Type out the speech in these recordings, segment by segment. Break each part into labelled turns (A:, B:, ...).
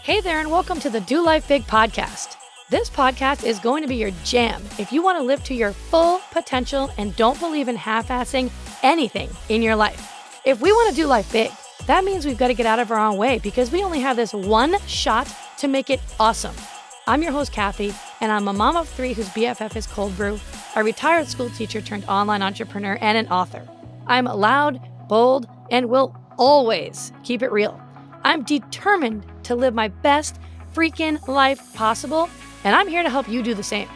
A: Hey there, and welcome to the Do Life Big podcast. This podcast is going to be your jam if you want to live to your full potential and don't believe in half-assing anything in your life. If we want to do life big, that means we've got to get out of our own way because we only have this one shot to make it awesome. I'm your host, Kathy, and I'm a mom of three whose BFF is cold brew, a retired school teacher turned online entrepreneur, and an author. I'm loud, bold, and will always keep it real. I'm determined to live my best freaking life possible, and I'm here to help you do the same.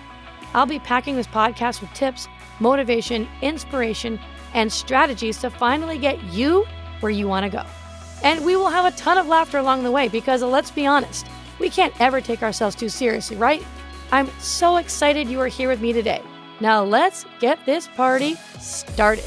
A: I'll be packing this podcast with tips, motivation, inspiration, and strategies to finally get you where you want to go. And we will have a ton of laughter along the way because, let's be honest, we can't ever take ourselves too seriously, right? I'm so excited you are here with me today. Now let's get this party started.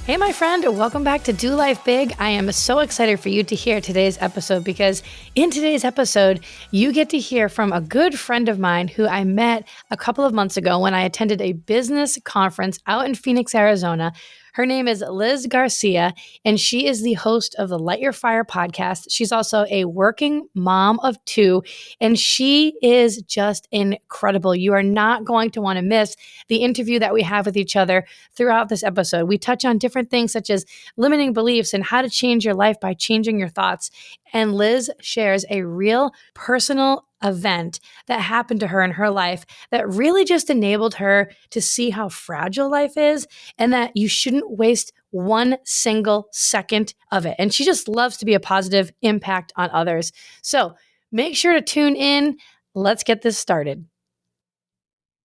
A: Hey, my friend, welcome back to Do Life Big. I am so excited for you to hear today's episode because in today's episode, you get to hear from a good friend of mine who I met a couple of months ago when I attended a business conference out in Phoenix, Arizona. Her name is Liz Garcia, and she is the host of the Light Your Fire podcast. She's also a working mom of two, and she is just incredible. You are not going to want to miss the interview that we have with each other throughout this episode. We touch on different things such as limiting beliefs and how to change your life by changing your thoughts. And Liz shares a real personal event that happened to her in her life that really just enabled her to see how fragile life is and that you shouldn't waste one single second of it. And she just loves to be a positive impact on others. So make sure to tune in. Let's get this started.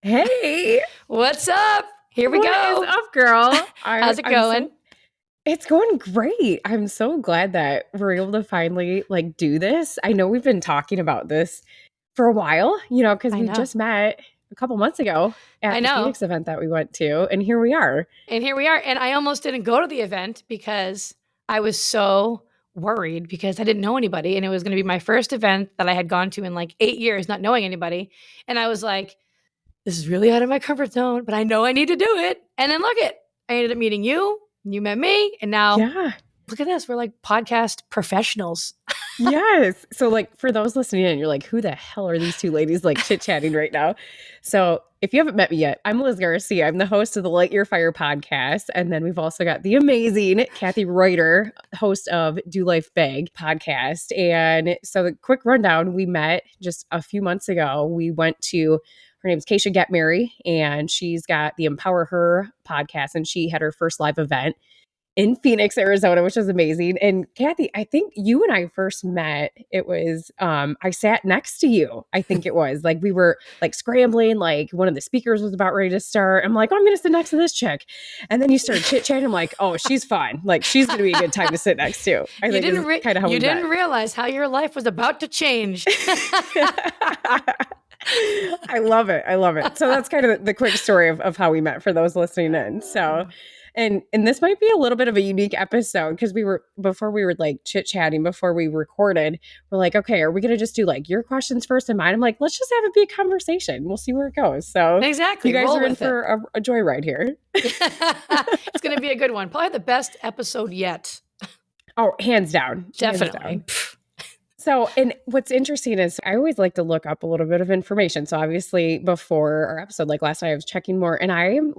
B: Hey,
A: what's up? Here we go.
B: What is up, girl?
A: How's it going?
B: It's going great. I'm so glad that we're able to finally do this. I know we've been talking about this for a while, because we just met a couple months ago at the Phoenix event that we went to, and here we are.
A: And I almost didn't go to the event because I was so worried because I didn't know anybody, and it was going to be my first event that I had gone to in 8 years, not knowing anybody. And I was like, this is really out of my comfort zone, but I know I need to do it. And then I ended up meeting you. You met me, and now look at this. We're like podcast professionals.
B: Yes. So for those listening in, you're like, who the hell are these two ladies chit-chatting right now? So if you haven't met me yet, I'm Liz Garcia. I'm the host of the Light Your Fire podcast. And then we've also got the amazing Kathy Reuter, host of Do Life Big podcast. And so the quick rundown, we met just a few months ago. We went to her name's Keisha Get Mary, and she's got the Empower Her podcast, and she had her first live event in Phoenix, Arizona, which was amazing. And Kathy, I think you and I first met, it was, I sat next to you. I think it was we were scrambling, one of the speakers was about ready to start. I'm like, oh, I'm going to sit next to this chick. And then you started chit chatting. I'm like, oh, she's fine. She's going to be a good time to sit next to. I think it's kind of how we met.
A: You didn't realize how your life was about to change.
B: I love it. I love it. So that's kind of the quick story of how we met for those listening in. So, and this might be a little bit of a unique episode because before we were chit-chatting, before we recorded, we're like, okay, are we going to just do your questions first and mine? I'm like, let's just have a big conversation. We'll see where it goes. So
A: exactly.
B: You guys are in for a joyride here.
A: It's going to be a good one. Probably the best episode yet.
B: Oh, hands down.
A: Definitely.
B: Hands down. So, and what's interesting is I always like to look up a little bit of information. So obviously before our episode, last night I was checking more, and I am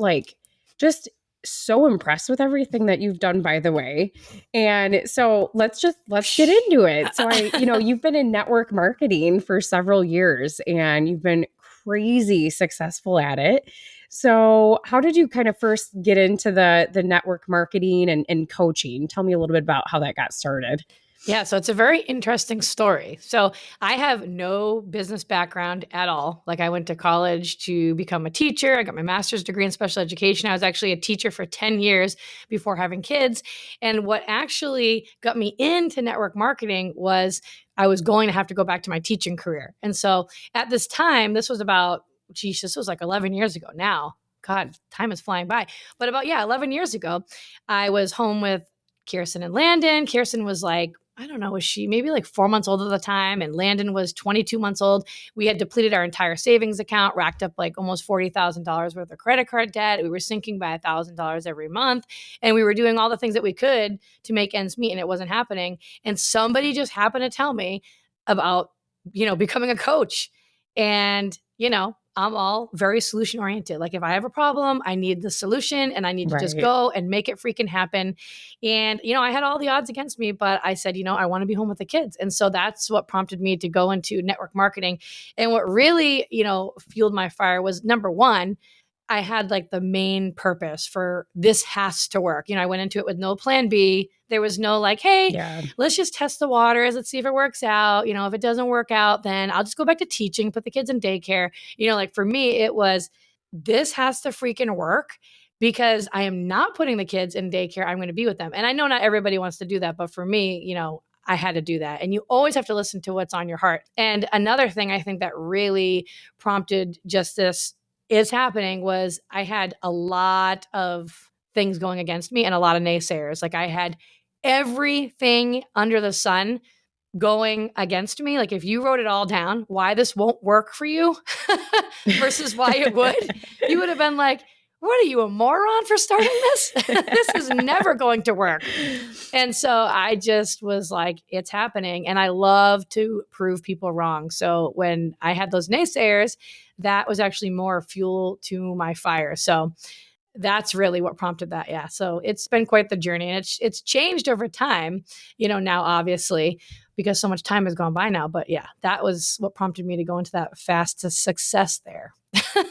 B: just so impressed with everything that you've done, by the way. And so let's get into it. So you've been in network marketing for several years and you've been crazy successful at it. So how did you kind of first get into the network marketing and coaching? Tell me a little bit about how that got started.
A: Yeah, so it's a very interesting story. So I have no business background at all. I went to college to become a teacher. I got my master's degree in special education. I was actually a teacher for 10 years before having kids. And what actually got me into network marketing was I was going to have to go back to my teaching career. And so at this time, this was about, this was 11 years ago now. God, time is flying by. But about, 11 years ago, I was home with Kirsten and Landon. Kirsten was I don't know, was she maybe like 4 months old at the time? And Landon was 22 months old. We had depleted our entire savings account, racked up like almost $40,000 worth of credit card debt. We were sinking by $1,000 every month. And we were doing all the things that we could to make ends meet, and it wasn't happening. And somebody just happened to tell me about, becoming a coach. And, I'm all very solution oriented. Like if I have a problem, I need the solution and I need to just
B: Right.
A: go and make it freaking happen. And, I had all the odds against me, but I said, I want to be home with the kids. And so that's what prompted me to go into network marketing. And what really, fueled my fire was number one, I had like the main purpose for this has to work. I went into it with no plan B. There was no like, hey,
B: Yeah.
A: let's just test the waters. Let's see if it works out. If it doesn't work out, then I'll just go back to teaching, put the kids in daycare. Like for me, it was this has to freaking work because I am not putting the kids in daycare. I'm going to be with them. And I know not everybody wants to do that, but for me, I had to do that. And you always have to listen to what's on your heart. And another thing I think that really prompted just this is happening was I had a lot of things going against me and a lot of naysayers. Like I had everything under the sun going against me. Like if you wrote it all down, why this won't work for you versus why it would, you would have been like, what are you, a moron for starting this? This is never going to work. And so I just was like, it's happening. And I love to prove people wrong. So when I had those naysayers, that was actually more fuel to my fire. So that's really what prompted that. Yeah. So it's been quite the journey, and it's changed over time, now obviously because so much time has gone by now. But yeah, that was what prompted me to go into that fast to success there.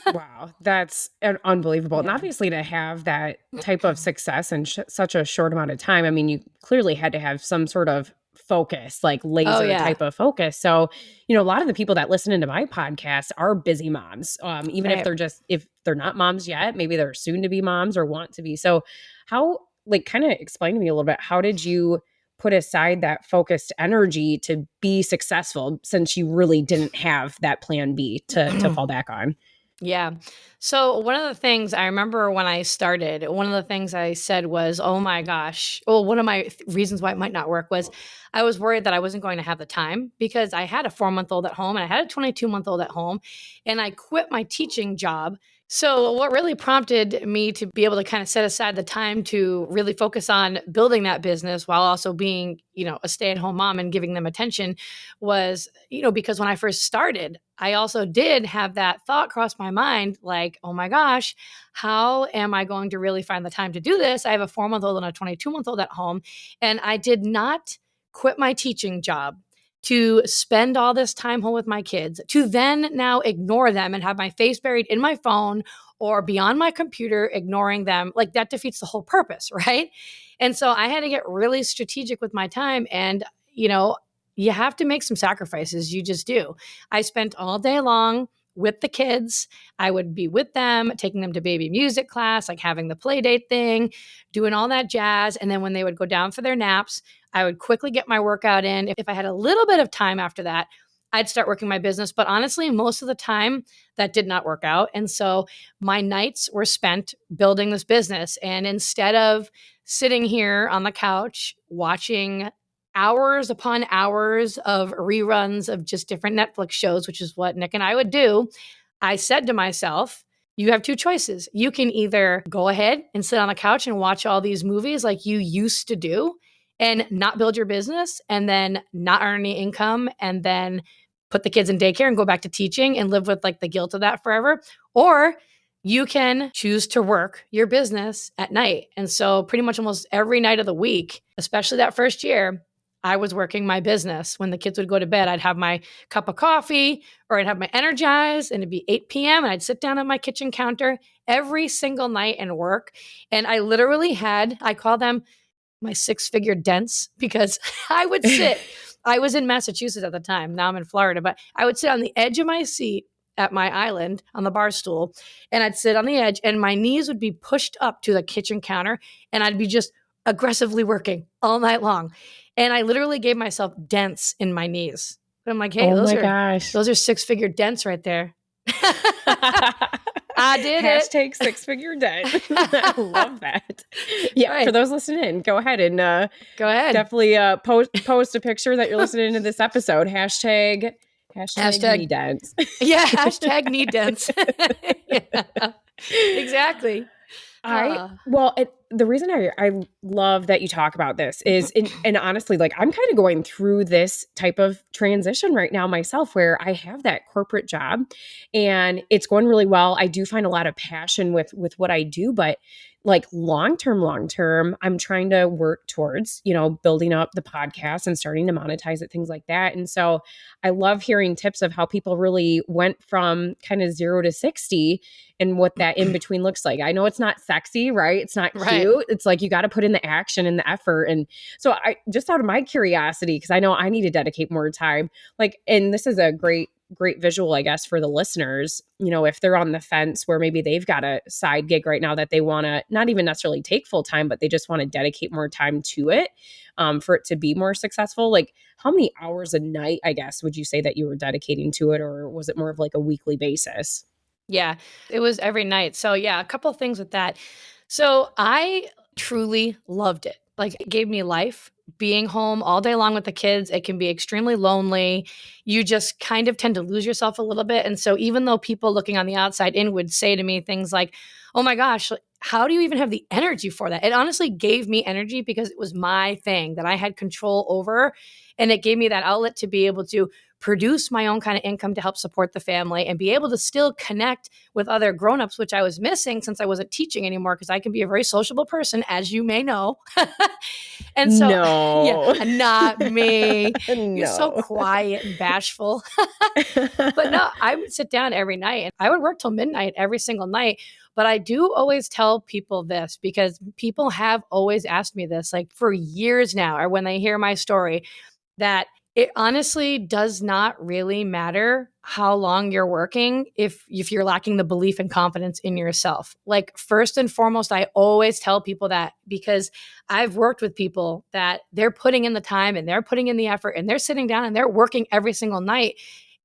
B: Wow, that's unbelievable. And
A: Yeah.
B: obviously, to have that type of success in such a short amount of time, I mean, you clearly had to have some sort of focus, like
A: Oh,
B: laser
A: yeah.
B: type of focus. So, a lot of the people that listen into my podcast are busy moms, even if
A: Right.
B: if they're not moms yet, maybe they're soon to be moms or want to be. So, how, like, kind of explain to me a little bit, how did you put aside that focused energy to be successful since you really didn't have that plan B to fall back on?
A: Yeah. So one of the things I remember when I started, one of the things I said was, oh my gosh. Well, one of my reasons why it might not work was I was worried that I wasn't going to have the time because I had a 4-month-old at home and I had a 22-month-old at home, and I quit my teaching job. So what really prompted me to be able to kind of set aside the time to really focus on building that business while also being, a stay-at-home mom and giving them attention was, because when I first started, I also did have that thought cross my mind, like, oh my gosh, how am I going to really find the time to do this? I have a 4-month-old and a 22-month-old at home, and I did not quit my teaching job to spend all this time home with my kids, to then now ignore them and have my face buried in my phone or be on my computer ignoring them. Like that defeats the whole purpose, right? And so I had to get really strategic with my time. And, you have to make some sacrifices. You just do. I spent all day long with the kids. I would be with them, taking them to baby music class, like having the play date thing, doing all that jazz. And then when they would go down for their naps, I would quickly get my workout in. If I had a little bit of time after that, I'd start working my business. But honestly, most of the time that did not work out. And so my nights were spent building this business. And instead of sitting here on the couch watching hours upon hours of reruns of just different Netflix shows, which is what Nick and I would do, I said to myself, you have two choices. You can either go ahead and sit on the couch and watch all these movies like you used to do and not build your business and then not earn any income and then put the kids in daycare and go back to teaching and live with like the guilt of that forever. Or you can choose to work your business at night. And so pretty much almost every night of the week, especially that first year, I was working my business. When the kids would go to bed, I'd have my cup of coffee or I'd have my Energize, and it'd be 8 p.m. and I'd sit down at my kitchen counter every single night and work. And I literally I call them my 6-figure dents because I was in Massachusetts at the time. Now I'm in Florida, but I would sit on the edge of my seat at my island on the bar stool, and I'd sit on the edge and my knees would be pushed up to the kitchen counter and I'd be just aggressively working all night long. And I literally gave myself dents in my knees. But I'm like, hey,
B: Oh
A: those
B: my
A: are
B: gosh.
A: 6-figure dents right there. I did it.
B: Hashtag 6-figure debt. I love that. Yeah,
A: Right.
B: for those listening, go ahead and
A: Go ahead.
B: definitely post a picture that you're listening to this episode. Hashtag knee dents.
A: Yeah, hashtag knee dents. Yeah, exactly.
B: The reason I love that you talk about this is, and honestly, like I'm kind of going through this type of transition right now myself, where I have that corporate job and it's going really well. I do find a lot of passion with what I do, but like long term, I'm trying to work towards, building up the podcast and starting to monetize it, things like that. And so I love hearing tips of how people really went from kind of 0 to 60 and what that in between looks like. I know it's not sexy, right? It's not
A: Right.
B: cute. It's like you got to put in the action and the effort. And so I just out of my curiosity, because I know I need to dedicate more time, like, and this is a great visual, I guess, for the listeners, if they're on the fence where maybe they've got a side gig right now that they want to not even necessarily take full time, but they just want to dedicate more time to it for it to be more successful. Like how many hours a night, I guess, would you say that you were dedicating to it? Or was it more of like a weekly basis?
A: Yeah, it was every night. So yeah, a couple things with that. So I truly loved it. Like it gave me life. Being home all day long with the kids, it can be extremely lonely. You just kind of tend to lose yourself a little bit. And so even though people looking on the outside in would say to me things like, "Oh my gosh, how do you even have the energy for that?" It honestly gave me energy because it was my thing that I had control over. And it gave me that outlet to be able to produce my own kind of income to help support the family and be able to still connect with other grownups, which I was missing since I wasn't teaching anymore, because I can be a very sociable person, as you may know. And so, yeah,
B: No.
A: not me. You're so
B: No.
A: quiet and bashful. But no, I would sit down every night and I would work till midnight every single night. But I do always tell people this, because people have always asked me this, like for years now, or when they hear my story, that it honestly does not really matter how long you're working if you're lacking the belief and confidence in yourself. Like first and foremost, I always tell people that, because I've worked with people that they're putting in the time and they're putting in the effort and they're sitting down and they're working every single night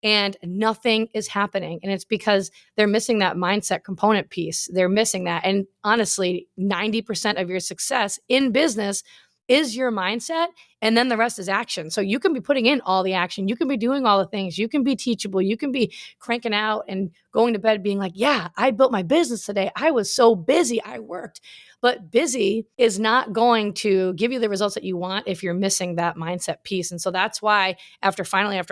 A: and nothing is happening. And it's because they're missing that mindset component piece. They're missing that. And honestly, 90% of your success in business is your mindset, and then the rest is action. So you can be putting in all the action. You can be doing all the things. You can be teachable. You can be cranking out and going to bed being like, yeah, I built my business today. I was so busy. I worked. But busy is not going to give you the results that you want if you're missing that mindset piece. And so that's why after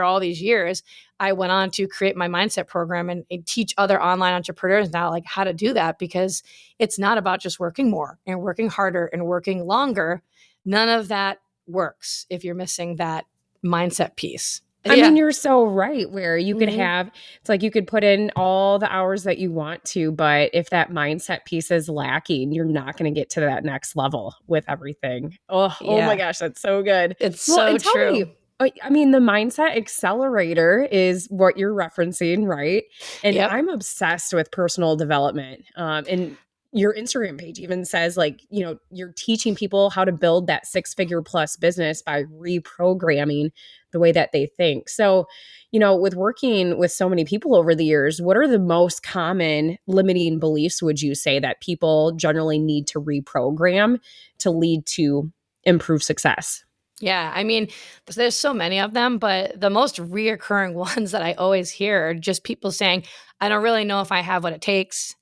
A: all these years, I went on to create my mindset program and teach other online entrepreneurs now like how to do that, because it's not about just working more and working harder and working longer. None of that works if you're missing that mindset piece.
B: I mean, you're so right, where you could
A: Mhm.
B: it's like you could put in all the hours that you want to, but if that mindset piece is lacking, you're not going to get to that next level with everything. Oh my
A: Yeah,
B: gosh, that's so good.
A: it's
B: Well,
A: so
B: and tell
A: true.
B: me, I mean, the mindset accelerator is what you're referencing, right? And
A: Yep.
B: I'm obsessed with personal development. And your Instagram page even says like, you're teaching people how to build that 6-figure plus business by reprogramming the way that they think. So, with working with so many people over the years, what are the most common limiting beliefs, would you say, that people generally need to reprogram to lead to improved success?
A: Yeah, I mean, there's so many of them, but the most reoccurring ones that I always hear are just people saying, I don't really know if I have what it takes.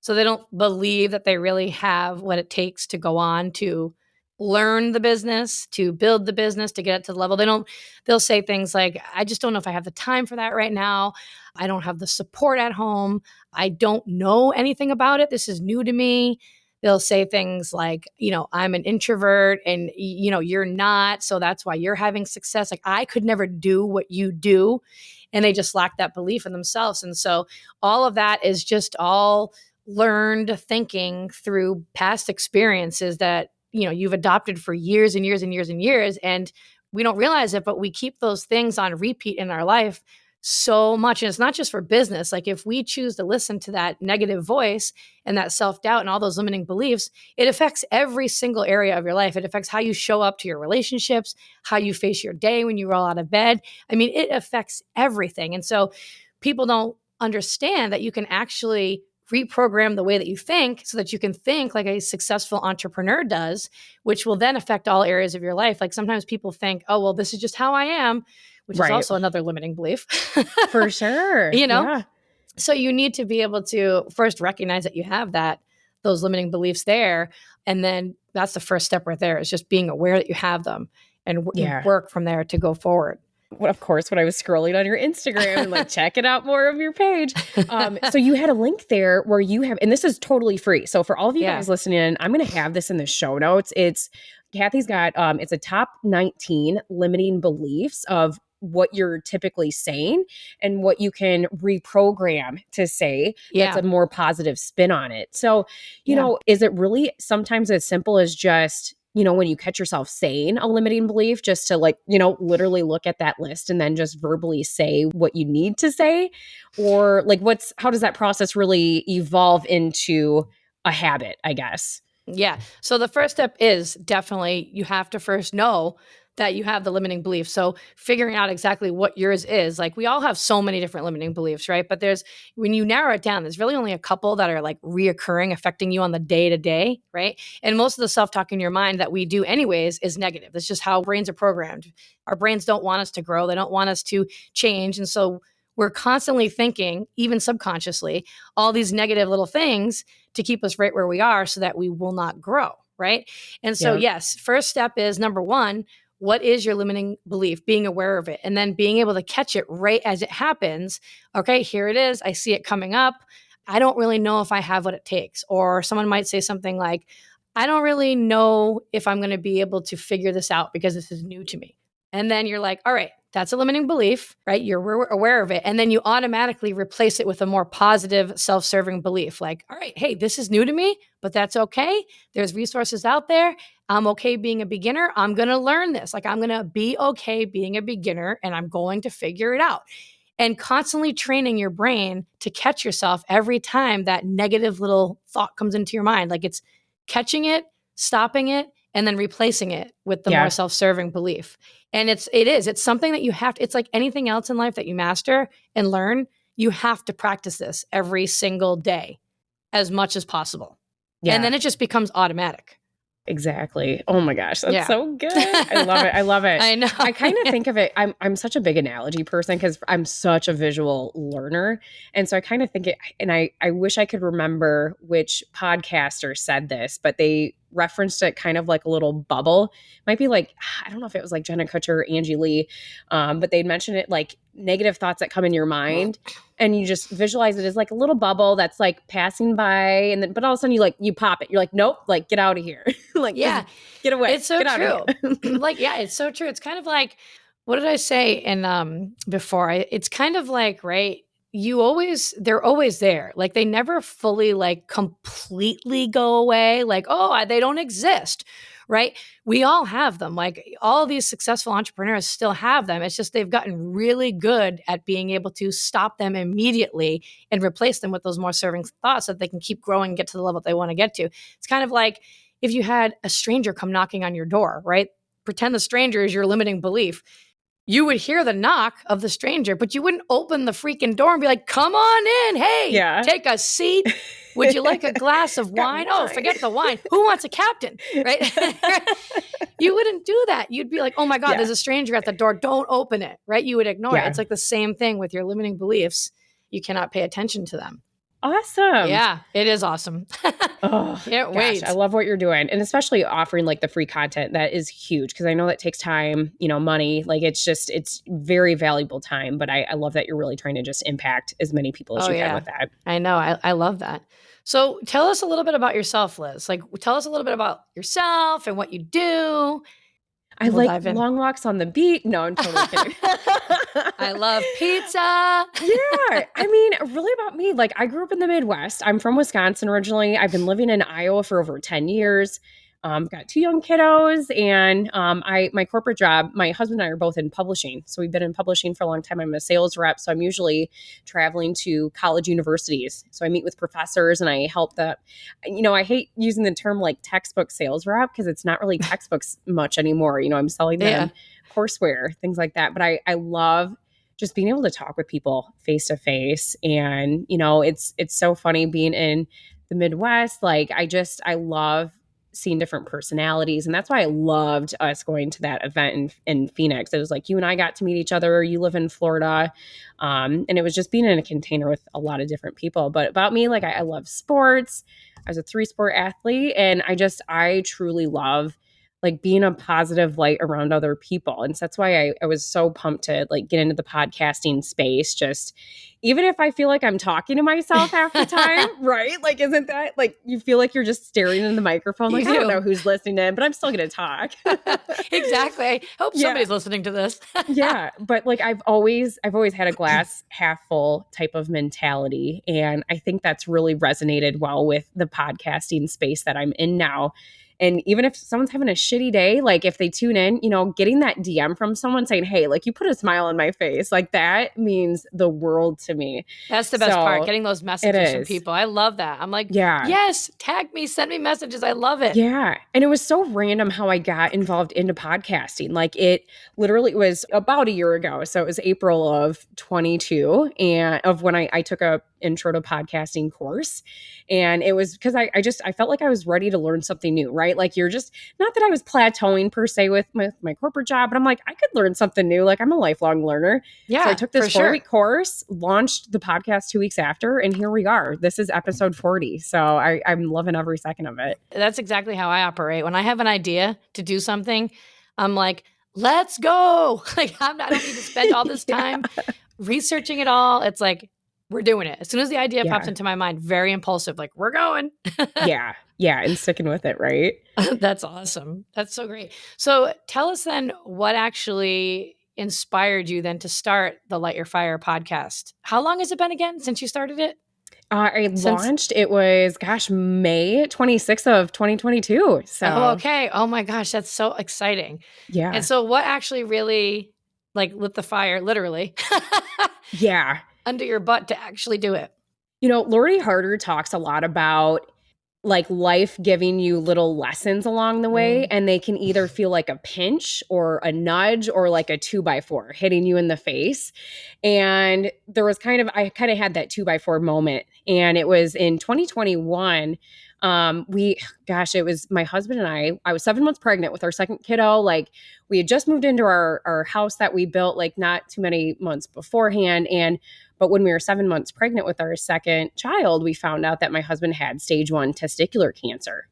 A: So they don't believe that they really have what it takes to go on to learn the business, to build the business, to get it to the level. They'll say things like, I just don't know if I have the time for that right now. I don't have the support at home. I don't know anything about it. This is new to me. They'll say things like, I'm an introvert and, you're not. So that's why you're having success. Like, I could never do what you do. And they just lack that belief in themselves. And so all of that is just all learned thinking through past experiences that you've adopted for years and years and years and years, and we don't realize it, but we keep those things on repeat in our life so much. And it's not just for business. Like if we choose to listen to that negative voice and that self-doubt and all those limiting beliefs, it affects every single area of your life. It affects how you show up to your relationships, how you face your day when you roll out of bed. I mean, it affects everything. And so people don't understand that you can actually reprogram the way that you think so that you can think like a successful entrepreneur does, which will then affect all areas of your life. Like sometimes people think, oh, well, this is just how I am, which is
B: Right.
A: also another limiting belief.
B: For sure.
A: You know?
B: Yeah.
A: So you need to be able to first recognize that you have those limiting beliefs there. And then that's the first step right there, is just being aware that you have them and
B: Yeah.
A: work from there to go forward.
B: Of course, when I was scrolling on your Instagram and like checking out more of your page. So you had a link there where you have, and this is totally free. So for all of you guys listening in, I'm going to have this in the show notes. Kathy's got, it's a top 19 limiting beliefs of what you're typically saying and what you can reprogram to say that's a more positive spin on it. So, you know, is it really sometimes as simple as just, you know, when you catch yourself saying a limiting belief, just to like, you know, literally look at that list and then just verbally say what you need to say? Or like how does that process really evolve into a habit, I guess?
A: Yeah. So the first step is definitely you have to first know that you have the limiting belief. So figuring out exactly what yours is. Like we all have so many different limiting beliefs, right? But when you narrow it down, there's really only a couple that are like reoccurring, affecting you on the day to day, right? And most of the self-talk in your mind that we do anyways is negative. That's just how brains are programmed. Our brains don't want us to grow. They don't want us to change. And so we're constantly thinking, even subconsciously, all these negative little things to keep us right where we are so that we will not grow, right? And so, yes, first step is number one, what is your limiting belief? Being aware of it and then being able to catch it right as it happens. Okay, here it is. I see it coming up. I don't really know if I have what it takes. Or someone might say something like, I don't really know if I'm going to be able to figure this out because this is new to me. And then you're like, all right, that's a limiting belief, right? You're aware of it. And then you automatically replace it with a more positive, self-serving belief. Like, all right, hey, this is new to me, but that's okay. There's resources out there. I'm okay being a beginner. I'm going to learn this. Like, I'm going to be okay being a beginner and I'm going to figure it out. And constantly training your brain to catch yourself every time that negative little thought comes into your mind. Like it's catching it, stopping it, and then replacing it with the more self-serving belief. And it's something that you have to, it's like anything else in life that you master and learn, you have to practice this every single day as much as possible. Yeah. And then it just becomes automatic.
B: Exactly. Oh my gosh, that's so good. I love it. I love it.
A: I know.
B: I kind of think of it, I'm such a big analogy person because I'm such a visual learner. And so I kind of think it, and I wish I could remember which podcaster said this, but they referenced it kind of like a little bubble. Might be like, I don't know if it was like Jenna Kutcher or Angie Lee, but they'd mention it like negative thoughts that come in your mind. And you just visualize it as like a little bubble that's like passing by. And then, but all of a sudden you pop it. You're like, nope, like get out of here. Like, get away.
A: It's so true. Like, it's so true. It's kind of like, what did I say in before? It's kind of like, right, they're always there. Like they never fully like completely go away. Like, oh, they don't exist. Right. We all have them. Like all these successful entrepreneurs still have them. It's just they've gotten really good at being able to stop them immediately and replace them with those more serving thoughts so that they can keep growing and get to the level they want to get to. It's kind of like if you had a stranger come knocking on your door, right? Pretend the stranger is your limiting belief. You would hear the knock of the stranger, but you wouldn't open the freaking door and be like, come on in. Hey, take a seat. Would you like a glass of wine? Oh, forget the wine. Who wants a captain? Right? You wouldn't do that. You'd be like, oh my God, there's a stranger at the door. Don't open it. Right? You would ignore it. It's like the same thing with your limiting beliefs. You cannot pay attention to them.
B: Awesome.
A: Yeah, it is awesome.
B: Oh,
A: can't wait.
B: I love what you're doing. And especially offering like the free content. That is huge because I know that takes time, money. Like it's very valuable time. But I love that you're really trying to just impact as many people as you can with that.
A: I know. I love that. So tell us a little bit about yourself, Liz. Like tell us a little bit about yourself and what you do.
B: I like long walks on the beach. No, I'm totally kidding.
A: I love pizza.
B: Yeah. I mean, really about me. Like I grew up in the Midwest. I'm from Wisconsin originally. I've been living in Iowa for over 10 years. Got 2 young kiddos and my corporate job, my husband and I are both in publishing. So we've been in publishing for a long time. I'm a sales rep. So I'm usually traveling to college universities. So I meet with professors and I help them. I hate using the term like textbook sales rep because it's not really textbooks much anymore. I'm selling them courseware, things like that. But I love just being able to talk with people face to face. And, it's so funny being in the Midwest. Like I love seeing different personalities. And that's why I loved us going to that event in Phoenix. It was like you and I got to meet each other. You live in Florida. And it was just being in a container with a lot of different people. But about me, like I love sports. I was a 3-sport athlete, and I truly love like being a positive light around other people. And so that's why I was so pumped to like get into the podcasting space. Just even if I feel like I'm talking to myself half the time, right? Like, isn't that like you feel like you're just staring in the microphone? Like, I don't know who's listening in, but I'm still going to talk.
A: Exactly. I hope somebody's listening to this.
B: Yeah. But like I've always had a glass half full type of mentality. And I think that's really resonated well with the podcasting space that I'm in now. And even if someone's having a shitty day, like if they tune in, getting that DM from someone saying, hey, like you put a smile on my face, like that means the world to me.
A: That's the best part, getting those messages from people. I love that. I'm like, yes, tag me, send me messages. I love it.
B: Yeah. And it was so random how I got involved into podcasting. Like it literally was about a year ago. So it was April of 22 and of when I took a intro to podcasting course. And it was because I felt like I was ready to learn something new, right? Like you're just, not that I was plateauing per se with my corporate job, but I'm like, I could learn something new. Like I'm a lifelong learner.
A: Yeah.
B: So I took this 4-week course, launched the podcast 2 weeks after, and here we are. This is episode 40. So I'm loving every second of it.
A: That's exactly how I operate. When I have an idea to do something, I'm like, let's go. Like I don't need to spend all this time researching it all. It's like, we're doing it. As soon as the idea pops into my mind, very impulsive, like we're going.
B: Yeah. And sticking with it, right?
A: That's awesome. That's so great. So tell us then what actually inspired you then to start the Light Your Fire podcast. How long has it been again since you started it?
B: Launched, it was, May 26th of 2022. So,
A: okay. Oh my gosh. That's so exciting.
B: Yeah.
A: And so what actually really like lit the fire, literally?
B: Yeah.
A: Under your butt to actually do it.
B: Lori Harder talks a lot about like life giving you little lessons along the way, and they can either feel like a pinch or a nudge or like a 2x4 hitting you in the face. And there was I kind of had that 2x4 moment, and it was in 2021. It was my husband and I was 7 months pregnant with our second kiddo. Like we had just moved into our house that we built like not too many months beforehand. But when we were 7 months pregnant with our second child, we found out that my husband had stage 1 testicular cancer.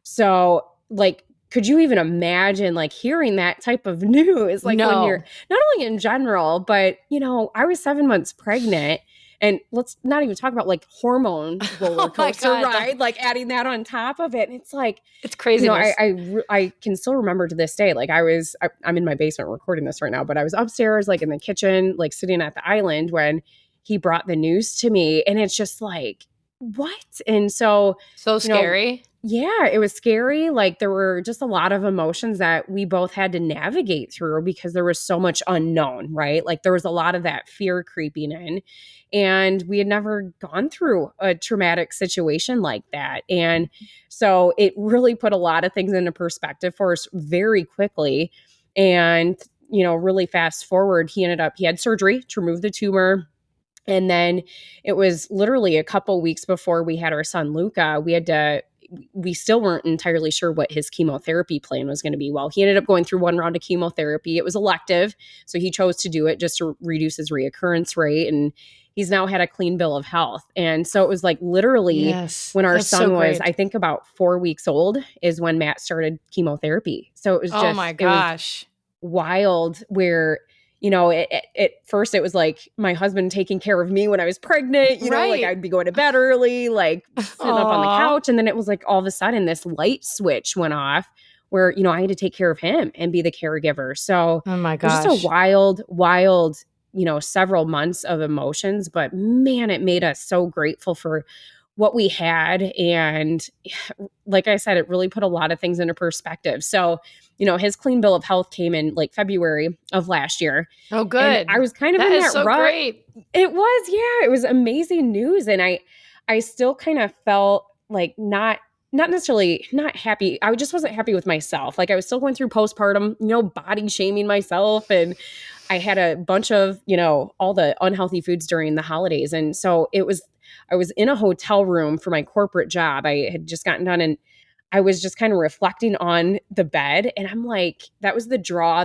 B: So like, could you even imagine like hearing that type of news? Like when you're not only in general, but I was 7 months pregnant. And let's not even talk about like hormone roller coaster ride, like adding that on top of it. And it's like,
A: it's crazy.
B: I can still remember to this day, like I'm in my basement recording this right now, but I was upstairs, like in the kitchen, like sitting at the island when he brought the news to me. And it's just like, what? And so
A: scary.
B: Yeah, it was scary. Like there were just a lot of emotions that we both had to navigate through because there was so much unknown, right? Like there was a lot of that fear creeping in, and we had never gone through a traumatic situation like that. And so it really put a lot of things into perspective for us very quickly. And, really fast forward, he had surgery to remove the tumor. And then it was literally a couple weeks before we had our son, Luca. We still weren't entirely sure what his chemotherapy plan was going to be. Well, he ended up going through 1 round of chemotherapy. It was elective, so he chose to do it just to reduce his reoccurrence rate. And he's now had a clean bill of health. And so it was like literally when our son was, I think about 4 weeks old is when Matt started chemotherapy. So it was just,
A: oh my gosh,
B: wild where, at first it was like my husband taking care of me when I was pregnant, like I'd be going to bed early, like sitting up on the couch. And then it was like all of a sudden this light switch went off where, I had to take care of him and be the caregiver. So
A: oh my gosh,
B: it was just a wild, several months of emotions, but man, it made us so grateful for what we had. And like I said, it really put a lot of things into perspective. So, his clean bill of health came in like February of last year.
A: Oh, good.
B: And I was kind of in that
A: so
B: rut.
A: Great.
B: It was, yeah, it was amazing news. And I still kind of felt like not necessarily not happy. I just wasn't happy with myself. Like I was still going through postpartum, body shaming myself. And I had a bunch of, all the unhealthy foods during the holidays. And so I was in a hotel room for my corporate job. I had just gotten done, and I was just kind of reflecting on the bed. And I'm like, that was the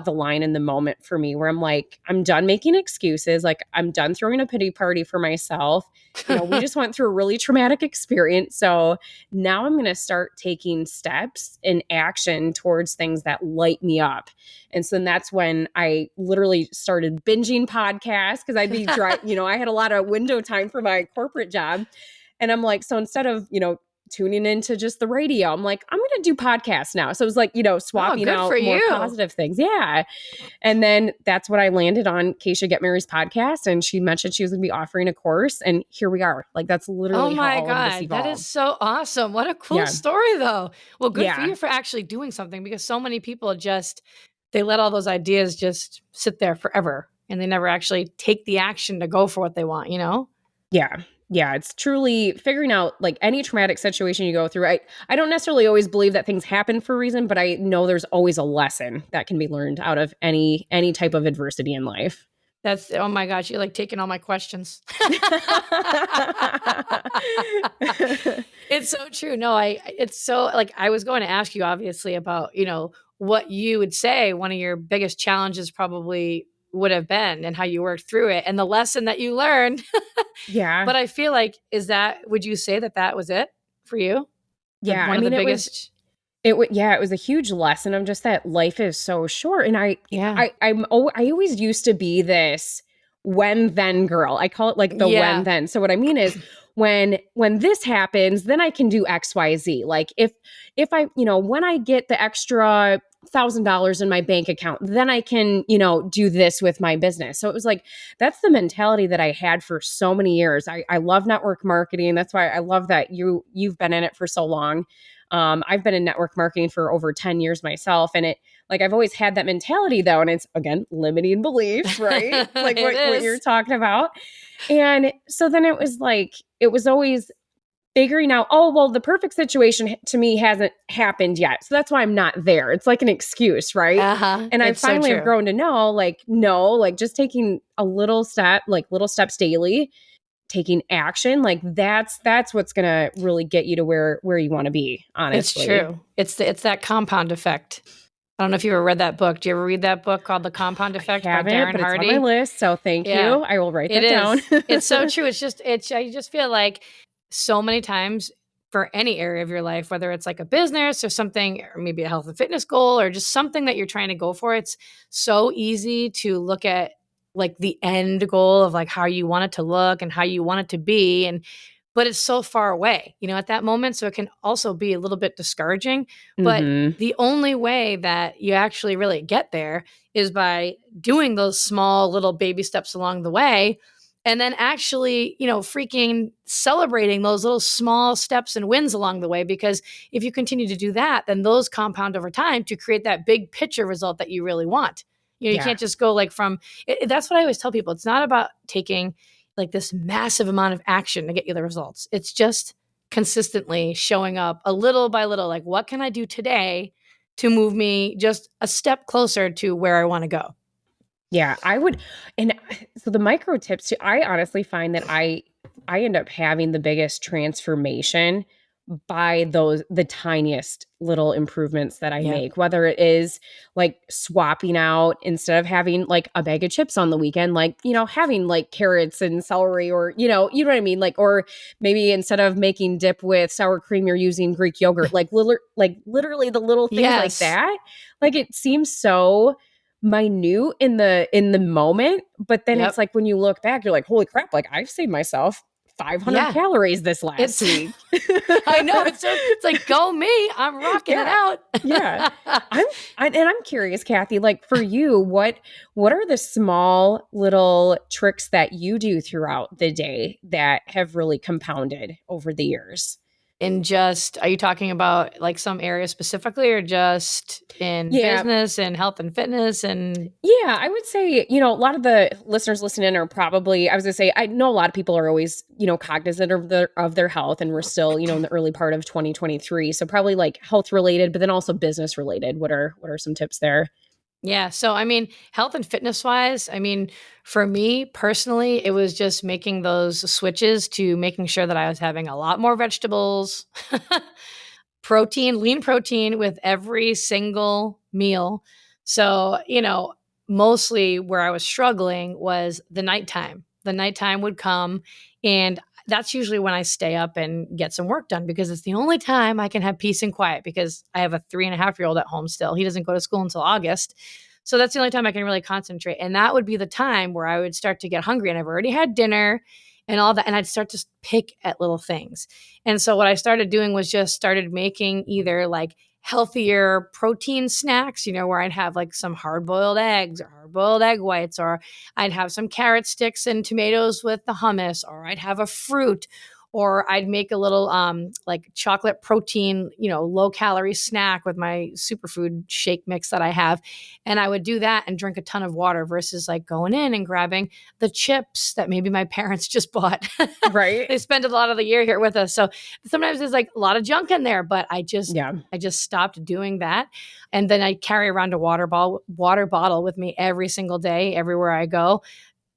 B: line in the moment for me, where I'm like, I'm done making excuses. Like, I'm done throwing a pity party for myself. We just went through a really traumatic experience. So now I'm going to start taking steps in action towards things that light me up. And so then that's when I literally started binging podcasts, because I'd be I had a lot of window time for my corporate job. And I'm like, so instead of, tuning into just the radio, I'm like, I'm going to do podcasts now. So it was like,
A: Oh,
B: swapping
A: good
B: out
A: for
B: more
A: you.
B: positive things. Yeah. And then that's what I landed on, Keisha Get Mary's podcast. And she mentioned she was going to be offering a course. And here we are. Like, that's
A: Oh
B: literally how
A: my
B: all of this
A: God, that is
B: evolved.
A: so awesome. What a cool
B: Yeah.
A: story, though. Well, good for
B: Yeah.
A: you for actually doing something, because so many people they let all those ideas just sit there forever and they never actually take the action to go for what they want,
B: Yeah. Yeah. It's truly figuring out, like, any traumatic situation you go through. I don't necessarily always believe that things happen for a reason, but I know there's always a lesson that can be learned out of any type of adversity in life.
A: Oh my gosh, you're like taking all my questions. It's so true. No, it's so, like, I was going to ask you obviously about, what you would say one of your biggest challenges probably would have been and how you worked through it and the lesson that you learned.
B: Yeah.
A: But I feel like, would you say that was it for you?
B: Yeah.
A: One
B: I
A: of the
B: mean,
A: biggest.
B: it was a huge lesson of just that life is so short. And
A: Yeah.
B: I always used to be this when then girl. I call it like the when
A: Yeah.
B: then. So what I mean is, when this happens, then I can do XYZ. Like, if I, when I get the extra $1,000 in my bank account, then I can, do this with my business. So it was like, that's the mentality that I had for so many years. I love network marketing. That's why I love that you've been in it for so long. I've been in network marketing for over 10 years myself. And I've always had that mentality, though. And it's, again, limiting beliefs, right? Like what you're talking about. And so then it was like, it was always figuring out, oh, well, the perfect situation to me hasn't happened yet. So that's why I'm not there. It's like an excuse, right?
A: Uh-huh.
B: And I
A: It's so
B: finally have
A: true.
B: grown to know, like, no, like, just taking a little steps daily, taking action, like, that's what's gonna really get you to where you want to be,
A: It's
B: honestly.
A: true. It's that compound effect. I don't know if you ever read that book. Do you ever read that book called The Compound
B: I
A: Effect by
B: haven't,
A: Darren
B: but it's on my
A: Hardy?
B: list, so thank you.
A: Yeah,
B: I will write
A: it
B: that down.
A: is. It's so true. I just feel like so many times for any area of your life, whether it's like a business or something, or maybe a health and fitness goal, or just something that you're trying to go for, it's so easy to look at like the end goal of like how you want it to look and how you want it to be. But it's so far away, at that moment. So it can also be a little bit discouraging. But
B: Mhm.
A: the only way that you actually really get there is by doing those small little baby steps along the way. And then actually, freaking celebrating those little small steps and wins along the way. Because if you continue to do that, then those compound over time to create that big picture result that you really want. You
B: Yeah.
A: can't just go like that's what I always tell people. It's not about taking like this massive amount of action to get you the results. It's just consistently showing up a little by little, like, what can I do today to move me just a step closer to where I want to go?
B: Yeah, I would. And so the micro tips too, I honestly find that I end up having the biggest transformation by the tiniest little improvements that I
A: Yeah.
B: make, whether it is like swapping out, instead of having like a bag of chips on the weekend, like, having like carrots and celery, or, you know what I mean? Like, or maybe instead of making dip with sour cream, you're using Greek yogurt, like, literally the little things like
A: Yes.
B: that. Like, it seems so minute in the moment, but then it's
A: Yep.
B: like when you look back, you're like, holy crap, like, I've saved myself 500
A: Yeah.
B: calories this last
A: It's,
B: week.
A: I know. It's like, go me. I'm rocking it
B: Yeah.
A: out.
B: Yeah. I'm curious, Kathy, like, for you, what are the small little tricks that you do throughout the day that have really compounded over the years?
A: And just, are you talking about like some area specifically, or just in
B: Yeah.
A: business and health and fitness? And
B: Yeah, I would say, a lot of the listeners listening are probably, I was gonna say, I know a lot of people are always, cognizant of their health, and we're still, in the early part of 2023. So probably like health related, but then also business related. What are some tips there?
A: Yeah. So, I mean, health and fitness wise, I mean, for me personally, it was just making those switches to making sure that I was having a lot more vegetables, protein, lean protein with every single meal. So, mostly where I was struggling was the nighttime. The nighttime would come, and that's usually when I stay up and get some work done because it's the only time I can have peace and quiet because I have a 3.5-year-old at home still. He doesn't go to school until August. So that's the only time I can really concentrate. And that would be the time where I would start to get hungry and I've already had dinner and all that. And I'd start to pick at little things. And so what I started doing was just started making either like healthier protein snacks, where I'd have like some hard boiled eggs or hard boiled egg whites, or I'd have some carrot sticks and tomatoes with the hummus, or I'd have a fruit, or I'd make a little like chocolate protein, low calorie snack with my superfood shake mix that I have. And I would do that and drink a ton of water versus like going in and grabbing the chips that maybe my parents just bought.
B: Right.
A: They spend a lot of the year here with us. So sometimes there's like a lot of junk in there, but I just
B: Yeah.
A: stopped doing that. And then I carry around a water bottle with me every single day, everywhere I go.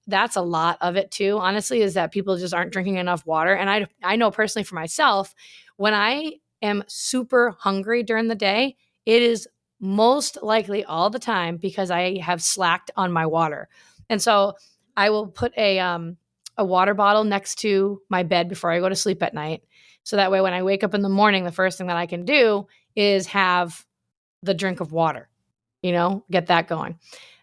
A: That's a lot of it too, honestly, is that people just aren't drinking enough water. And I know personally for myself, when I am super hungry during the day, it is most likely all the time because I have slacked on my water. And so I will put a water bottle next to my bed before I go to sleep at night. So that way when I wake up in the morning, the first thing that I can do is have the drink of water, get that going.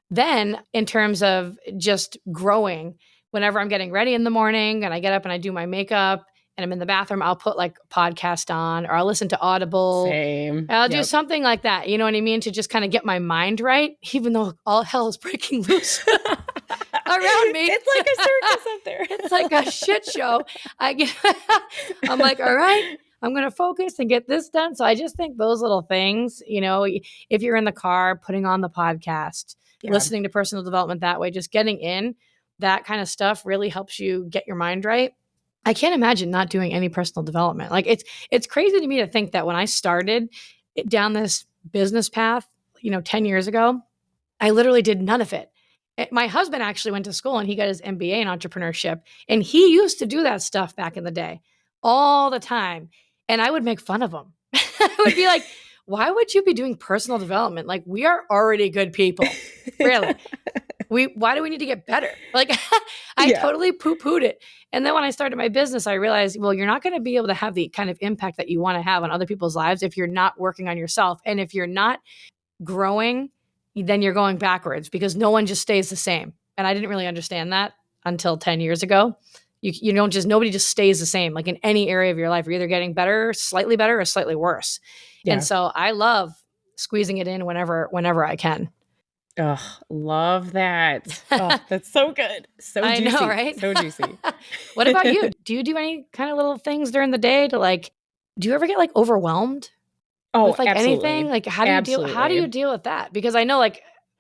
A: Then, in terms of just growing, whenever I'm getting ready in the morning and I get up and I do my makeup and I'm in the bathroom, I'll put like a podcast on or I'll listen to Audible.
B: Same.
A: I'll do
B: Yep.
A: something like that. You know what I mean? To just kind of get my mind right, even though all hell is breaking loose around me.
B: It's like a circus up there.
A: It's like a shit show. I'm like, all right, I'm going to focus and get this done. So I just think those little things, if you're in the car, putting on the podcast, listening to personal development that way, just getting in that kind of stuff really helps you get your mind right. I can't imagine not doing any personal development. Like it's crazy to me to think that when I started down this business path, 10 years ago, I literally did none of it. My husband actually went to school and he got his MBA in entrepreneurship. And he used to do that stuff back in the day all the time. And I would make fun of him. I would be like, why would you be doing personal development? Like, we are already good people. Really. Why do we need to get better? Like, I totally poo-pooed it. And then when I started my business, I realized, well, you're not going to be able to have the kind of impact that you want to have on other people's lives if you're not working on yourself. And if you're not growing, then you're going backwards because no one just stays the same. And I didn't really understand that until 10 years ago. Nobody just stays the same. Like in any area of your life, you're either getting better, or slightly worse. Yeah. And so I love squeezing it in whenever I can.
B: Oh, love that. Oh, that's so good. So
A: I
B: juicy.
A: know, right?
B: So juicy.
A: What about you? Do you do any kind of little things during the day to do you ever get overwhelmed?
B: Oh,
A: with
B: absolutely.
A: anything? Like how do you deal with that? Because I know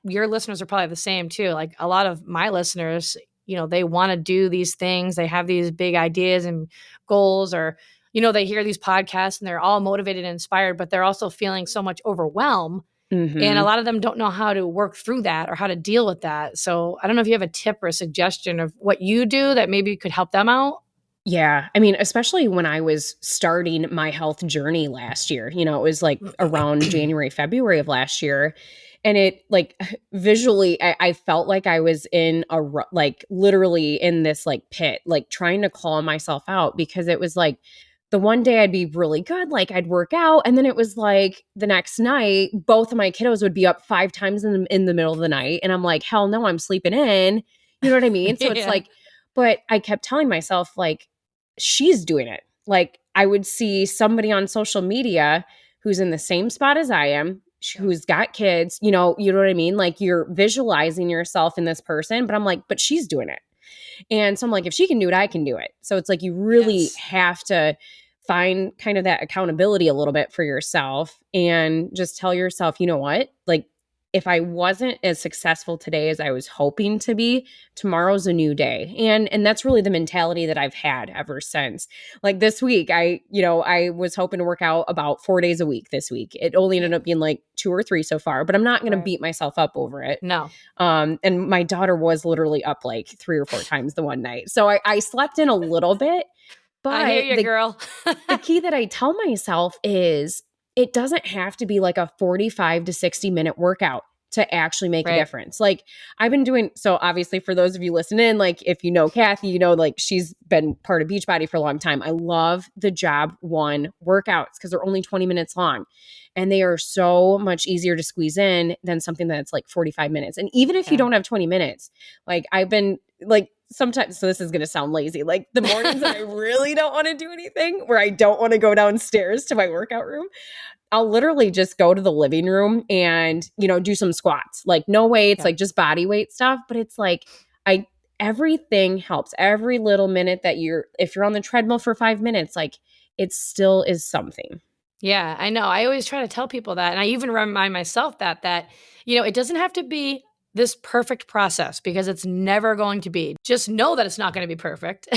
A: your listeners are probably the same too. Like a lot of my listeners, they want to do these things. They have these big ideas and goals, or, they hear these podcasts and they're all motivated and inspired, but they're also feeling so much overwhelm. Mm-hmm. And a lot of them don't know how to work through that or how to deal with that. So I don't know if you have a tip or a suggestion of what you do that maybe could help them out.
B: Yeah. I mean, especially when I was starting my health journey last year, it was like around January, February of last year. And it visually, I felt like I was in literally in this pit, trying to claw myself out, because it was the one day I'd be really good, I'd work out. And then it was the next night, both of my kiddos would be up 5 times in the middle of the night. And I'm like, hell no, I'm sleeping in. You know what I mean? So it's but I kept telling myself, she's doing it. I would see somebody on social media who's in the same spot as I am, who's got kids, you know what I mean? You're visualizing yourself in this person, but I'm but she's doing it. And so I'm if she can do it, I can do it. So it's you really have to find kind of that accountability a little bit for yourself and just tell yourself, you know what? if I wasn't as successful today as I was hoping to be, tomorrow's a new day. And that's really the mentality that I've had ever since. Like this week, I was hoping to work out about 4 days a week this week. It only ended up being like 2 or 3 so far, but I'm not going to beat myself up over it.
A: No.
B: And my daughter was literally up like 3 or 4 times the one night. So I slept in a little bit, but
A: I hear you, girl.
B: the key that I tell myself is it doesn't have to be like a 45 to 60 minute workout to actually make a difference. Like I've been doing, so obviously for those of you listening, like if you know Kathy, you know, like she's been part of Beachbody for a long time. I love the Job 1 workouts because they're only 20 minutes long and they are so much easier to squeeze in than something that's like 45 minutes. And even if you don't have 20 minutes, like I've been like, sometimes, so this is going to sound lazy, like the mornings that I really don't want to do anything, where I don't want to go downstairs to my workout room, I'll literally just go to the living room and, do some squats, like no weights, like just body weight stuff. But it's like, everything helps. Every little minute that if you're on the treadmill for 5 minutes, like it still is something.
A: Yeah, I know. I always try to tell people that. And I even remind myself that, it doesn't have to be this perfect process because it's never going to be. Just know that it's not going to be perfect.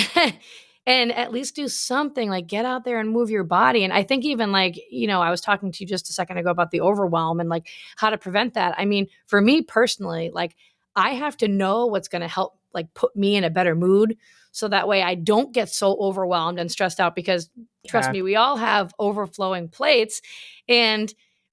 A: And at least do something, like get out there and move your body. And I think even like, I was talking to you just a second ago about the overwhelm and like how to prevent that. I mean, for me personally, like I have to know what's going to help like put me in a better mood. So that way I don't get so overwhelmed and stressed out because trust me, we all have overflowing plates. And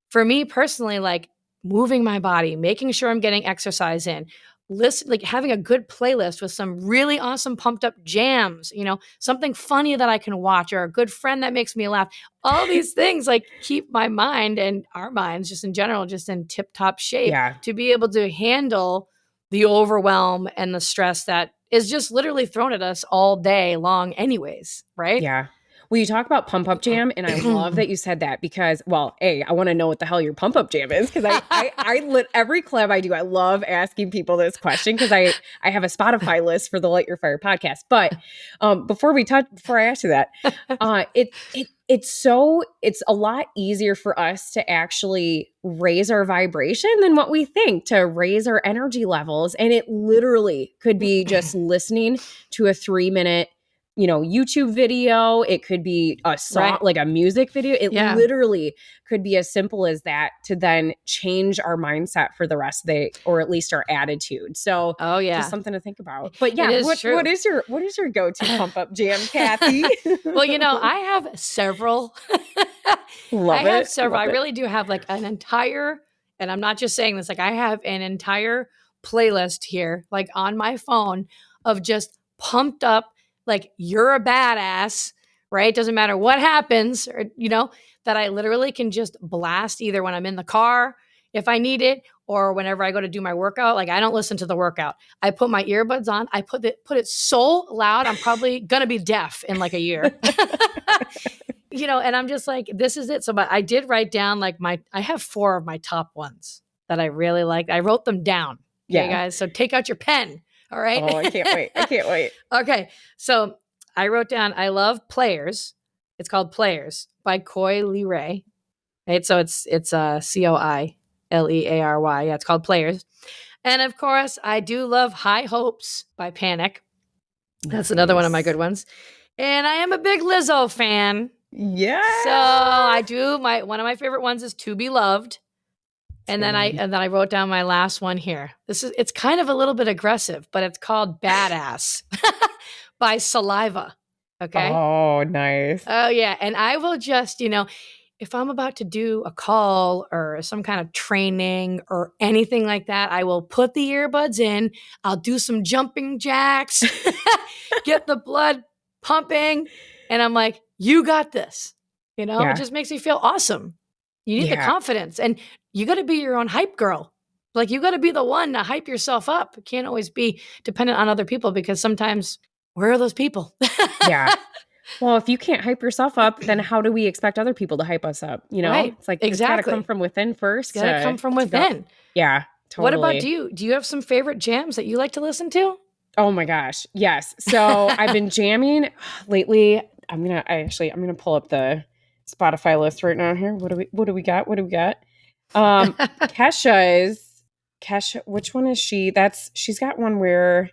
A: for me personally, like moving my body, making sure I'm getting exercise in, like having a good playlist with some really awesome pumped up jams, something funny that I can watch or a good friend that makes me laugh. All these things like keep my mind and our minds just in general, just in tip top shape to be able to handle the overwhelm and the stress that is just literally thrown at us all day long anyways, right?
B: Yeah. Well, you talk about pump up jam, and I love that you said that because, well, A, I want to know what the hell your pump up jam is because I every collab I do, I love asking people this question because I have a Spotify list for the Light Your Fire podcast. But before I ask you that, it's a lot easier for us to actually raise our vibration than what we think, to raise our energy levels, and it literally could be just listening to a 3-minute YouTube video. It could be a song, like a music video. It literally could be as simple as that to then change our mindset for the rest of the day, or at least our attitude. So, just something to think about. But yeah, what is your go-to pump up jam, Kathy?
A: Well, I have several.
B: I have
A: several. I really do have like an entire, and I'm not just saying this, like I have an entire playlist here, like on my phone of just pumped up, like you're a badass, right? Doesn't matter what happens, or, that I literally can just blast either when I'm in the car, if I need it, or whenever I go to do my workout. Like I don't listen to the workout. I put my earbuds on. I put it so loud, I'm probably going to be deaf in like a year. And I'm just like, this is it. So, but I did write down like I have 4 of my top ones that I really like. I wrote them down. Okay, guys. So take out your pen. All right.
B: Oh, I can't wait.
A: Okay. So I wrote down, I love Players. It's called Players by Coy Leray. Right. So it's Coileary. Yeah. It's called Players. And of course I do love High Hopes by Panic. That's another one of my good ones. And I am a big Lizzo fan.
B: Yeah.
A: So I do one of my favorite ones is To Be Loved. And then I wrote down my last one here. It's kind of a little bit aggressive, but it's called Badass by Saliva. Okay.
B: Oh, nice.
A: Oh yeah. And I will just, if I'm about to do a call or some kind of training or anything like that, I will put the earbuds in. I'll do some jumping jacks, get the blood pumping. And I'm like, you got this. It just makes me feel awesome. You need the confidence, and you got to be your own hype girl. Like you got to be the one to hype yourself up. You can't always be dependent on other people because sometimes where are those people?
B: Yeah. Well, if you can't hype yourself up, then how do we expect other people to hype us up?
A: Right.
B: It's like, It's got to come from within first.
A: It's got to come from within.
B: Yeah, totally.
A: What about you? Do you have some favorite jams that you like to listen to?
B: Oh my gosh. Yes. So I've been jamming lately. I'm going to pull up the Spotify list right now here. What do we got? Kesha's Kesha, which one is she? She's got one where,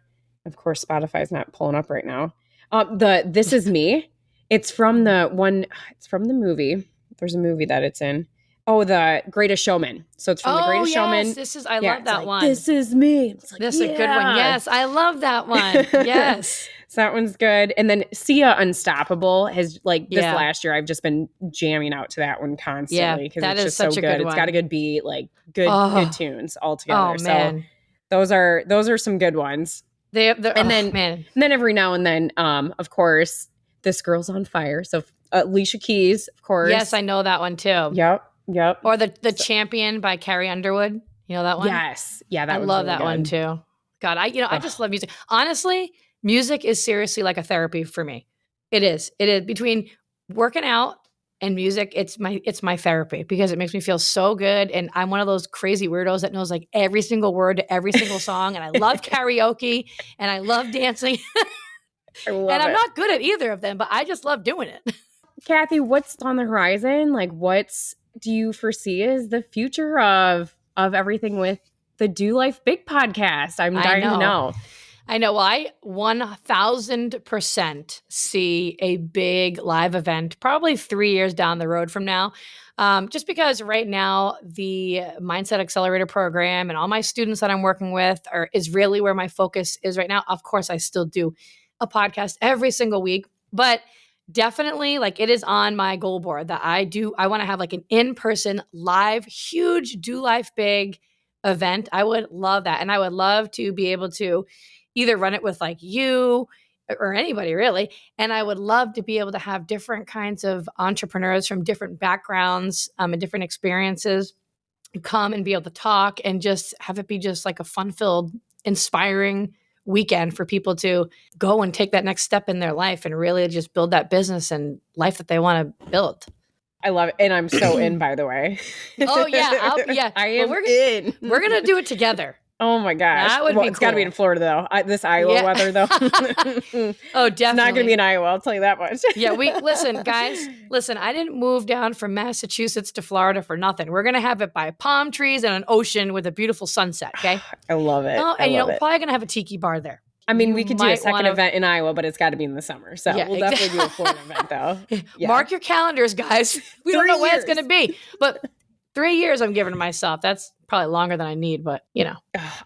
B: of course, Spotify's not pulling up right now. The This Is Me. It's from the one. It's from the movie. There's a movie that it's in. Oh, The Greatest Showman. So it's from The
A: Oh,
B: Greatest
A: yes.
B: Showman.
A: I
B: Yeah,
A: love
B: it's
A: that
B: like,
A: one.
B: this is me. It's like,
A: This is a good one. Yes, I love that one. Yes.
B: So that one's good. And then Sia Unstoppable has like this
A: Yeah.
B: last year, I've just been jamming out to that one constantly because
A: that
B: it's
A: is
B: just so
A: such a
B: good.
A: good
B: It's got a
A: one.
B: good beat, like good
A: Oh.
B: tunes altogether.
A: Oh,
B: So
A: man.
B: those are some good ones.
A: Man.
B: Then every now and then, of course, This Girl's on Fire. So Alicia Keys, of course.
A: Yes, I know that one too.
B: Yep.
A: Or the Champion by Carrie Underwood. You know that one?
B: Yes. Yeah, that
A: I
B: one's
A: love
B: really
A: that one
B: good.
A: too. God, I just love music. Honestly, music is seriously like a therapy for me. It is. It is between working out and music, it's my therapy because it makes me feel so good. And I'm one of those crazy weirdos that knows like every single word to every single song. And I love karaoke and I love dancing.
B: I love
A: and I'm
B: it.
A: not good at either of them, but I just love doing it.
B: Kathy, what's on the horizon? Like, do you foresee as the future of everything with the Do Life Big podcast? I'm dying to know.
A: I know. Well, I 1000% see a big live event probably 3 years down the road from now. Just because right now the Mindset Accelerator program and all my students that I'm working with is really where my focus is right now. Of course, I still do a podcast every single week, but definitely like it is on my goal board that I want to have like an in-person live, huge Do Life Big event. I would love that. And I would love to be able to either run it with like you or anybody really. And I would love to be able to have different kinds of entrepreneurs from different backgrounds and different experiences come and be able to talk and just have it be just like a fun-filled, inspiring weekend for people to go and take that next step in their life and really just build that business and life that they want to build.
B: I love it. And I'm so in, by the way.
A: Oh, yeah.
B: I am in.
A: We're going to do it together.
B: Oh my gosh.
A: That would be
B: It's got to be in Florida though. This Iowa weather though.
A: Oh, definitely.
B: It's not going to be in Iowa. I'll tell you that much.
A: Yeah, guys, I didn't move down from Massachusetts to Florida for nothing. We're going to have it by palm trees and an ocean with a beautiful sunset. Okay.
B: I love it.
A: Oh, and we're probably going to have a tiki bar there.
B: I mean, we could do a second event in Iowa, but it's got to be in the summer. So we'll definitely do a Florida event though.
A: Yeah. Mark your calendars, guys. We don't know when it's going to be, but 3 years I'm giving to myself. That's probably longer than I need, but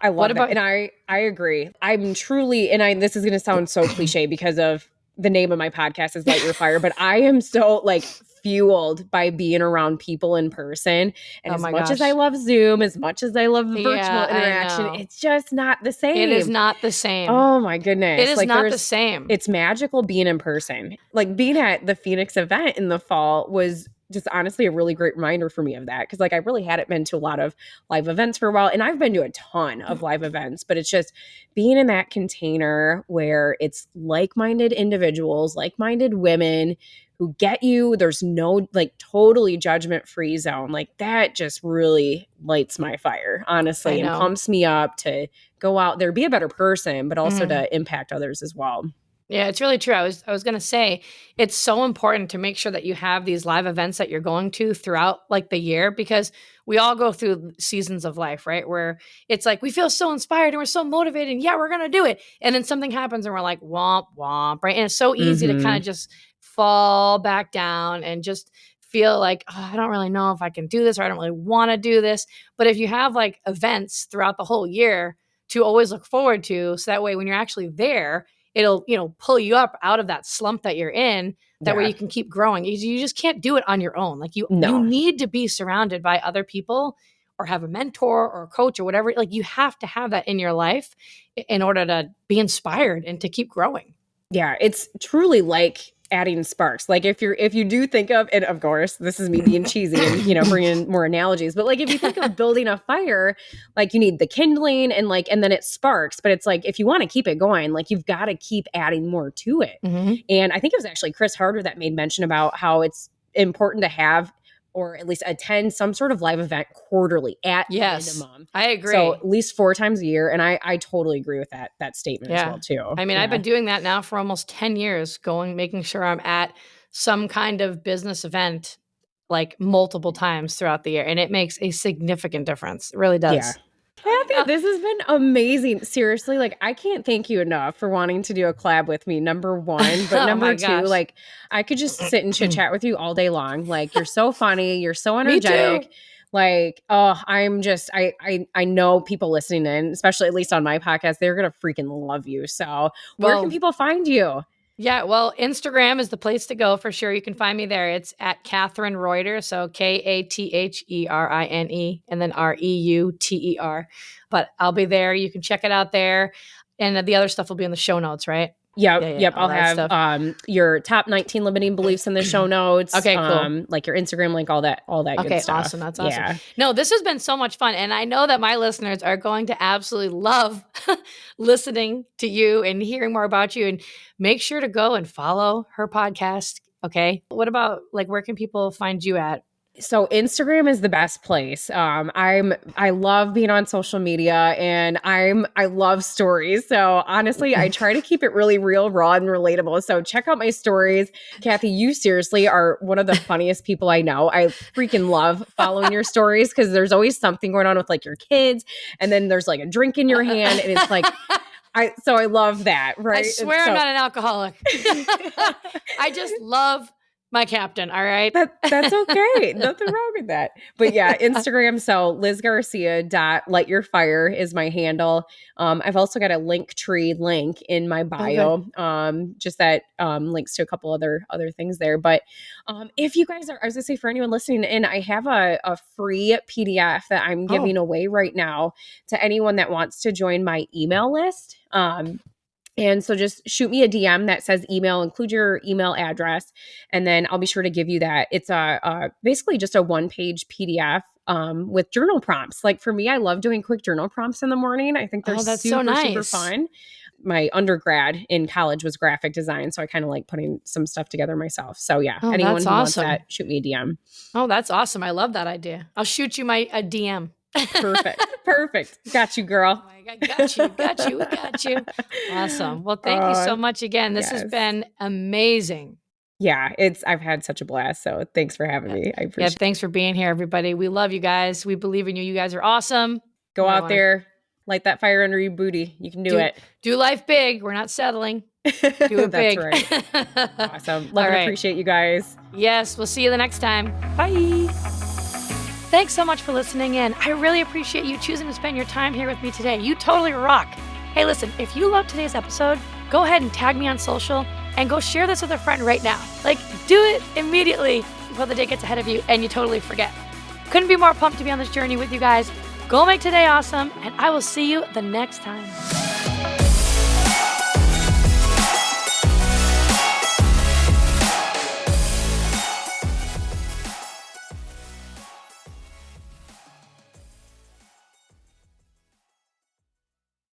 B: I love that. And I agree. I'm truly, this is going to sound so cliche because of the name of my podcast is Light Your Fire, but I am so like fueled by being around people in person. And as much as I love Zoom, as much as I love virtual interaction, it's just not the same.
A: It is not the same.
B: Oh my goodness.
A: It is not the same.
B: It's magical being in person. Like being at the Phoenix event in the fall was just honestly a really great reminder for me of that. Cause like I really hadn't been to a lot of live events for a while and I've been to a ton of live events, but it's just being in that container where it's like-minded individuals, like-minded women who get you. There's no like totally judgment-free zone. Like that just really lights my fire, honestly, and pumps me up to go out there, be a better person, but also to impact others as well.
A: Yeah, it's really true. I was going to say it's so important to make sure that you have these live events that you're going to throughout like the year because we all go through seasons of life, right? Where it's like we feel so inspired and we're so motivated and we're going to do it. And then something happens and we're like womp womp, right? And it's so easy to kind of just fall back down and just feel like, I don't really know if I can do this or I don't really want to do this. But if you have like events throughout the whole year to always look forward to, so that way when you're actually there, it'll, pull you up out of that slump that you're in. That way you can keep growing. You just can't do it on your own. Like you need to be surrounded by other people or have a mentor or a coach or whatever. Like you have to have that in your life in order to be inspired and to keep growing.
B: Yeah, it's truly like adding sparks. Like if you do think of, and of course this is me being cheesy and bringing in more analogies, but like if you think of building a fire, like you need the kindling and then it sparks, but it's like if you want to keep it going, like you've got to keep adding more to it. And I think it was actually Chris Harder that made mention about how it's important to have or at least attend some sort of live event quarterly at minimum.
A: I agree.
B: So at least 4 times a year. And I totally agree with that statement as well too.
A: I mean, I've been doing that now for almost 10 years, making sure I'm at some kind of business event like multiple times throughout the year. And it makes a significant difference. It really does.
B: Yeah. Kathy, this has been amazing. Seriously, like I can't thank you enough for wanting to do a collab with me, number one. But
A: Oh
B: number
A: my
B: two,
A: gosh.
B: like I could just sit and chit chat with you all day long. Like you're so funny. You're so
A: Me too.
B: energetic. Like, oh, I'm just, I know people listening in, especially at least on my podcast, they're going to freaking love you. So where can
A: Well,
B: people find you?
A: yeah, well, Instagram is the place to go for sure. You can find me there. It's at Catherine Reuter. So KATHERINE and then REUTER. But I'll be there. You can check it out there. And the other stuff will be in the show notes, right?
B: Yep,
A: Yeah,
B: yep.
A: all
B: I'll
A: that
B: have
A: stuff.
B: Your top 19 limiting beliefs in the show notes.
A: Okay, cool.
B: Like your Instagram link, all that good
A: Okay,
B: stuff.
A: awesome. That's awesome.
B: Yeah.
A: No, this has been so much fun. And I know that my listeners are going to absolutely love listening to you and hearing more about you. And make sure to go and follow her podcast. Okay. What about like where can people find you at?
B: So Instagram is the best place. I love being on social media and I love stories. So honestly, I try to keep it really real, raw, and relatable. So check out my stories. Kathy, you seriously are one of the funniest people I know. I freaking love following your stories because there's always something going on with like your kids, and then there's like a drink in your hand, and it's like I love that, right?
A: I swear I'm not an alcoholic. I just love my captain. All right.
B: That's okay. Nothing wrong with that. But yeah, Instagram. So LizGarcia.lightyourfire is my handle. I've also got a Linktree link in my bio. Just that links to a couple other things there. But if you guys are, I was gonna say for anyone listening in, I have a free PDF that I'm giving away right now to anyone that wants to join my email list. And so just shoot me a DM that says email, include your email address, and then I'll be sure to give you that. It's basically just a one-page PDF with journal prompts. Like for me, I love doing quick journal prompts in the morning. I think they're super fun. My undergrad in college was graphic design, so I kind of like putting some stuff together myself. So yeah, anyone who wants that, shoot me a DM.
A: Oh, that's awesome. I love that idea. I'll shoot you a DM.
B: Perfect. Got you, girl.
A: Oh my God, got you. Awesome. Well, thank you so much again. This has been amazing.
B: Yeah, I've had such a blast. So thanks for having me. I appreciate it.
A: Thanks for being here, everybody. We love you guys. We believe in you. You guys are awesome.
B: Go out there, light that fire under your booty. You can do it.
A: Do life big. We're not settling. Do it big.
B: That's right. Awesome. Love and appreciate you guys.
A: Yes, we'll see you the next time. Bye. Thanks so much for listening in. I really appreciate you choosing to spend your time here with me today. You totally rock. Hey, listen, if you loved today's episode, go ahead and tag me on social and go share this with a friend right now. Like, do it immediately before the day gets ahead of you and you totally forget. Couldn't be more pumped to be on this journey with you guys. Go make today awesome, and I will see you the next time.